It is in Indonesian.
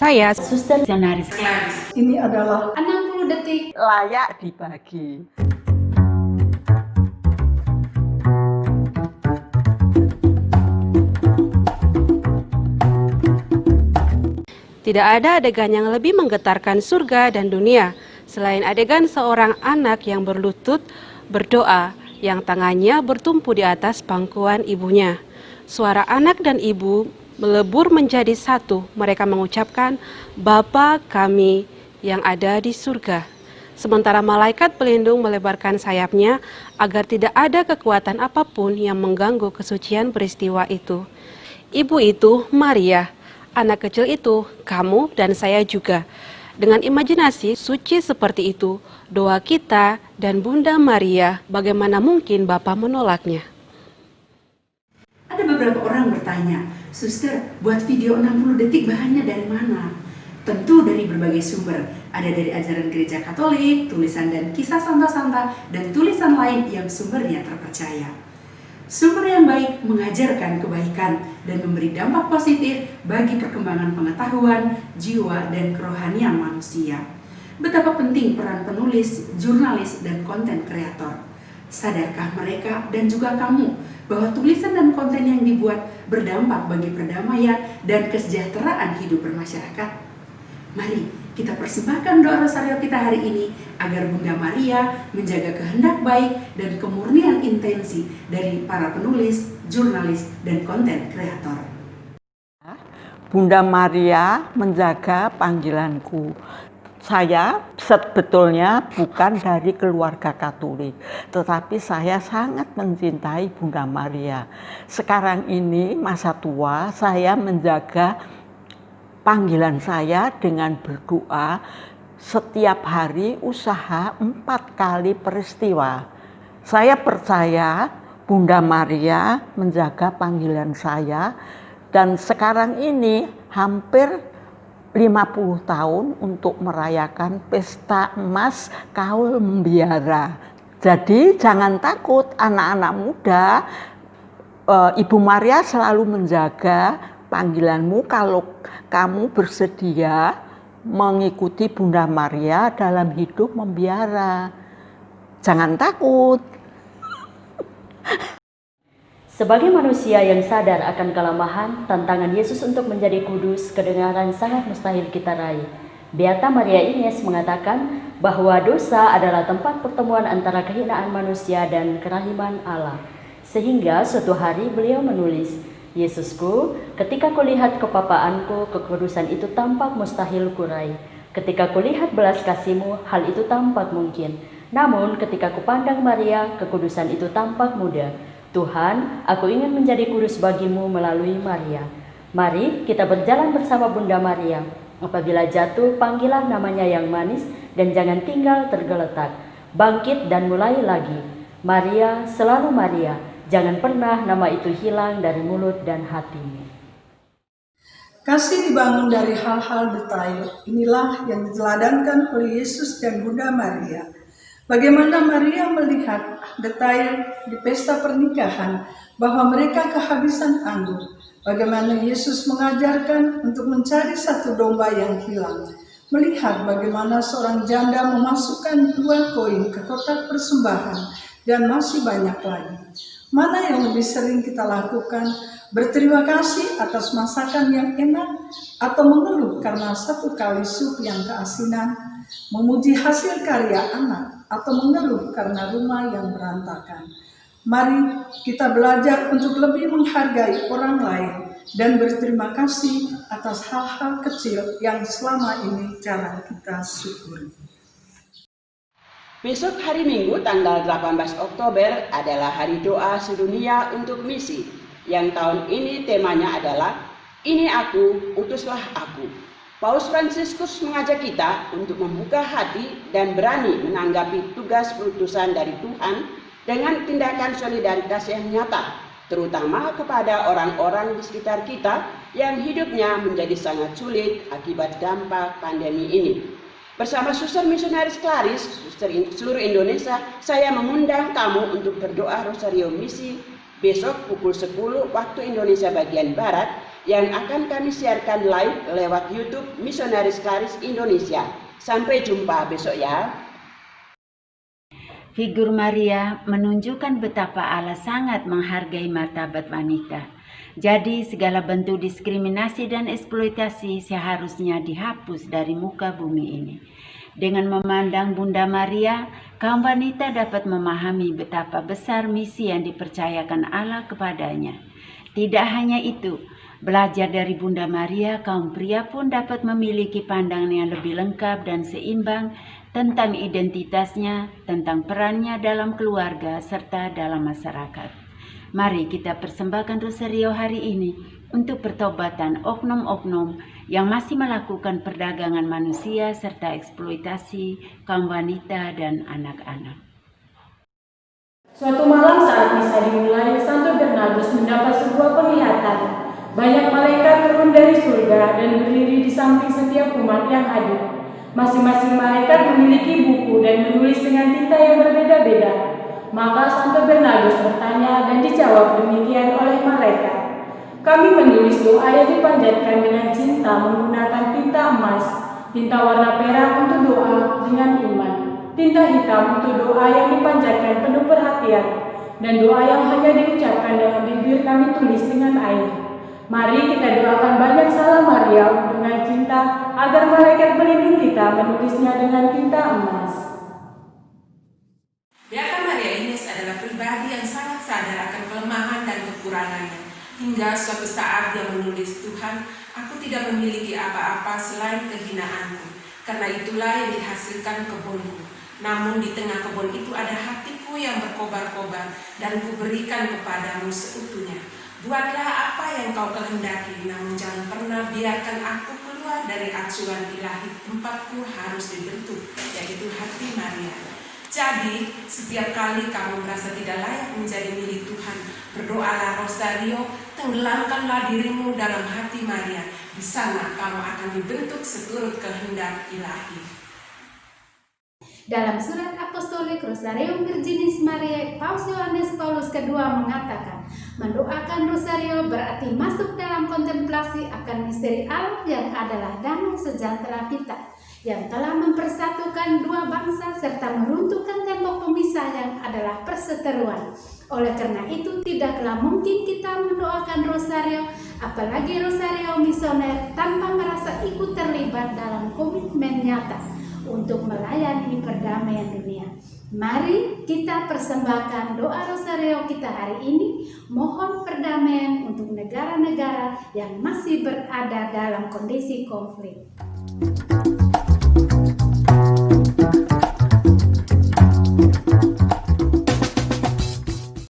Saya Suster Misionaris Claris. Ini adalah 60 detik layak dibagi. tidak ada adegan yang lebih menggetarkan surga dan dunia selain adegan seorang anak yang berlutut berdoa yang tangannya bertumpu di atas pangkuan ibunya. Suara anak dan ibu melebur menjadi satu. Mereka mengucapkan, "Bapa kami yang ada di surga." Sementara malaikat pelindung melebarkan sayapnya agar tidak ada kekuatan apapun yang mengganggu kesucian peristiwa itu. Ibu itu Maria, anak kecil itu kamu dan saya juga. Dengan imajinasi suci seperti itu, doa kita dan Bunda Maria, bagaimana mungkin Bapa menolaknya? Ada beberapa orang bertanya, "Suster, buat video 60 detik bahannya dari mana?" Tentu dari berbagai sumber. Ada dari ajaran gereja Katolik, tulisan dan kisah santa-santa, dan tulisan lain yang sumbernya terpercaya. Sumber yang baik mengajarkan kebaikan dan memberi dampak positif bagi perkembangan pengetahuan, jiwa, dan kerohanian manusia. Betapa penting peran penulis, jurnalis, dan konten kreator. Sadarkah mereka dan juga kamu bahwa tulisan dan konten yang dibuat berdampak bagi perdamaian dan kesejahteraan hidup bermasyarakat? Mari kita persembahkan doa rosario kita hari ini agar Bunda Maria menjaga kehendak baik dan kemurnian intensi dari para penulis, jurnalis, dan konten kreator. Bunda Maria menjaga panggilanku. Saya sebetulnya bukan dari keluarga Katolik, tetapi saya sangat mencintai Bunda Maria. Sekarang ini masa tua, saya menjaga panggilan saya dengan berdoa setiap hari, usaha 4 kali peristiwa. Saya percaya Bunda Maria menjaga panggilan saya, dan sekarang ini hampir 50 tahun untuk merayakan pesta emas Kaul Membiara. Jadi jangan takut anak-anak muda, Ibu Maria selalu menjaga panggilanmu kalau kamu bersedia mengikuti Bunda Maria dalam hidup membiara. Jangan takut. Sebagai manusia yang sadar akan kelemahan, tantangan Yesus untuk menjadi kudus kedengaran sangat mustahil kita raih. Beata Maria Ines mengatakan bahwa dosa adalah tempat pertemuan antara kehinaan manusia dan kerahiman Allah. Sehingga suatu hari beliau menulis, "Yesusku, ketika kulihat kepapaanku, kekudusan itu tampak mustahil kurai. Ketika kulihat belas kasih-Mu, hal itu tampak mungkin. Namun ketika kupandang Maria, kekudusan itu tampak mudah. Tuhan, aku ingin menjadi kudus bagi-Mu melalui Maria." Mari kita berjalan bersama Bunda Maria. Apabila jatuh, panggillah namanya yang manis dan jangan tinggal tergeletak. Bangkit dan mulai lagi. Maria, selalu Maria. Jangan pernah nama itu hilang dari mulut dan hatimu. kasih dibangun dari hal-hal detail. Inilah yang diteladankan oleh Yesus dan Bunda Maria. Bagaimana Maria melihat detail di pesta pernikahan bahwa mereka kehabisan anggur. Bagaimana Yesus mengajarkan untuk mencari satu domba yang hilang. Melihat bagaimana seorang janda memasukkan 2 koin ke kotak persembahan dan masih banyak lagi. Mana yang lebih sering kita lakukan? Berterima kasih atas masakan yang enak atau mengeluh karena 1 kali sup yang keasinan? Memuji hasil karya anak atau mengeluh karena rumah yang berantakan? Mari kita belajar untuk lebih menghargai orang lain dan berterima kasih atas hal-hal kecil yang selama ini jarang kita syukuri. Besok hari Minggu tanggal 18 Oktober adalah Hari Doa Sedunia untuk Misi, yang tahun ini temanya adalah "Ini Aku, Utuslah Aku". Paus Fransiskus mengajak kita untuk membuka hati dan berani menanggapi tugas perutusan dari Tuhan dengan tindakan solidaritas yang nyata, terutama kepada orang-orang di sekitar kita yang hidupnya menjadi sangat sulit akibat dampak pandemi ini. Bersama Suster Misionaris Claris, Suster seluruh Indonesia, saya mengundang kamu untuk berdoa Rosario Misi besok pukul 10 waktu Indonesia bagian Barat yang akan kami siarkan live lewat YouTube Misionaris Klaris Indonesia. Sampai jumpa besok ya. Figur Maria menunjukkan betapa Allah sangat menghargai martabat wanita. Jadi segala bentuk diskriminasi dan eksploitasi seharusnya dihapus dari muka bumi ini. Dengan memandang Bunda Maria, kaum wanita dapat memahami betapa besar misi yang dipercayakan Allah kepadanya. Tidak hanya itu, belajar dari Bunda Maria, kaum pria pun dapat memiliki pandangan yang lebih lengkap dan seimbang tentang identitasnya, tentang perannya dalam keluarga, serta dalam masyarakat. Mari kita persembahkan rosario hari ini untuk pertobatan oknum-oknum yang masih melakukan perdagangan manusia serta eksploitasi kaum wanita dan anak-anak. Suatu malam saat misa dimulai, Santo Bernardus mendapat sebuah penglihatan. Banyak malaikat turun dari surga dan berdiri di samping setiap umat yang hadir. Masing-masing malaikat memiliki buku dan menulis dengan tinta yang berbeda-beda. Maka Santo Bernardus bertanya dan dijawab demikian oleh malaikat. Kami menulis doa yang dipanjatkan dengan cinta menggunakan tinta emas, tinta warna perak untuk doa dengan iman, tinta hitam untuk doa yang dipanjatkan penuh perhatian, dan doa yang hanya diucapkan dengan bibir kami tulis dengan air. Mari kita doakan banyak salam Maria dengan cinta agar malaikat pelindung kita menulisnya dengan tinta emas. Beata Maria Ines adalah pribadi yang sangat sadar akan kelemahan dan kekurangannya. Hingga suatu saat dia menulis, Tuhan, aku tidak memiliki apa-apa selain kehinaanku. Karena itulah yang dihasilkan kebunku. Namun di tengah kebun itu ada hatiku yang berkobar-kobar dan kuberikan kepadamu seutuhnya. Buatlah apa yang kau kehendaki, namun jangan pernah biarkan aku keluar dari acuan ilahi. Tempatku harus dibentuk, yaitu hati Maria. Jadi, setiap kali kamu merasa tidak layak menjadi milik Tuhan, berdoalah rosario, tenggelamkanlah dirimu dalam hati Maria. Di sana kamu akan dibentuk seturut kehendak ilahi. Dalam surat apostolik Rosarium Virginis Mariae, Paus Yohanes Paulus II mengatakan, mendoakan rosario berarti masuk dalam kontemplasi akan misteri Allah yang adalah damai sejahtera kita, yang telah mempersatukan dua bangsa serta meruntuhkan tembok pemisah yang adalah perseteruan. Oleh karena itu, tidaklah mungkin kita mendoakan rosario, apalagi rosario misioner, tanpa merasa ikut terlibat dalam komitmen nyata untuk melayani perdamaian dunia. Mari kita persembahkan doa rosario kita hari ini, mohon perdamaian untuk negara-negara yang masih berada dalam kondisi konflik.